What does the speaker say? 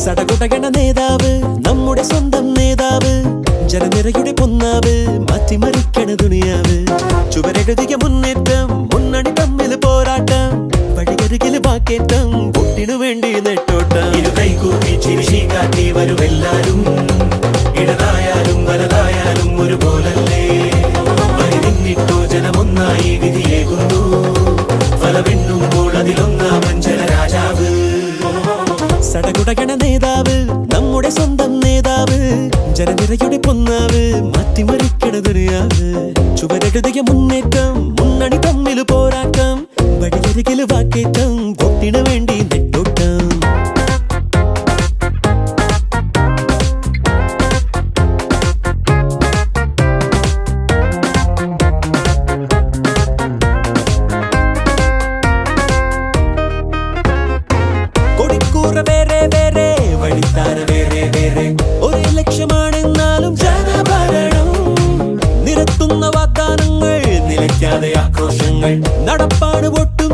സടകുടകണ നേതാവ്, നമ്മുടെ സ്വന്തം നേതാവ്, ജനനിരയുടെ പൊന്നാവ്, മാറ്റിമറിക്കണ ദുനിയാവ്. ചുവരെഴുതിയ മുന്നേറ്റം, മുന്നണി തമ്മിൽ പോരാട്ടം, വഴികരികില് വാക്കേറ്റം, വോട്ടിനു വേണ്ടി നെട്ടോട്ടം. ഇരു കൈകൂപ്പി ചിരിശി കാട്ടി വരുമെല്ലാരും, ഇടതായാലും വലതായാലും ഒരുപോലല്ലേ. വരി നിന്നിട്ടോ ജനമൊന്നായി വിധിയേകുന്നു, ഫലമെണ്ണുമ്പോൾ അതിലൊന്നാമൻ ജനരാജാവ്. സടകുടകണ നേതാവ്, നമ്മുടെ സ്വന്തം നേതാവ്, ജനനിരയുടെ പൊന്നാവ്, മാറ്റിമറിക്കണ ദുനിയാവ്. ചുവരെഴുതിയ മുന്നേറ്റം, മുന്നണി തമ്മിൽ പോരാട്ടം, വഴിയരികില് വാക്കേറ്റം, വോട്ടിനു വേണ്ടി നെട്ടോട്ടം. കൊടിക്കൂറ വേറെ വേറെ, വഴിത്താര വേറെ വേറെ, ഒരേ ലക്ഷ്യമാണെന്നാലും ജനഭരണം. നിരത്തുന്ന വാഗ്ദാനങ്ങൾ, നിലയ്ക്കാതെ ആക്രോശങ്ങൾ, നടപ്പാണ് ഒട്ടും